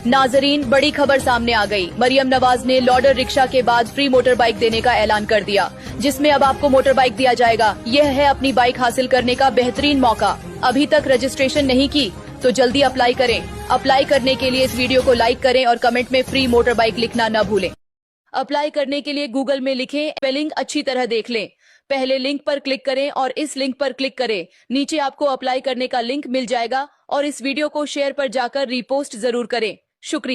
नाजरीन, बड़ी खबर सामने आ गई। मरियम नवाज ने लॉडर रिक्शा के बाद फ्री मोटर बाइक देने का ऐलान कर दिया, जिसमें अब आपको मोटर बाइक दिया जाएगा। यह है अपनी बाइक हासिल करने का बेहतरीन मौका। अभी तक रजिस्ट्रेशन नहीं की तो जल्दी अप्लाई करें। अप्लाई करने के लिए इस वीडियो को लाइक करें और कमेंट में फ्री मोटर बाइक लिखना न भूलें। अप्लाई करने के लिए गूगल में लिखें, स्पेलिंग अच्छी तरह देख लें। पहले लिंक पर क्लिक करें और इस लिंक पर क्लिक करें। नीचे आपको अप्लाई करने का लिंक मिल जाएगा और इस वीडियो को शेयर पर जाकर रीपोस्ट जरूर करें। शुक्रिया।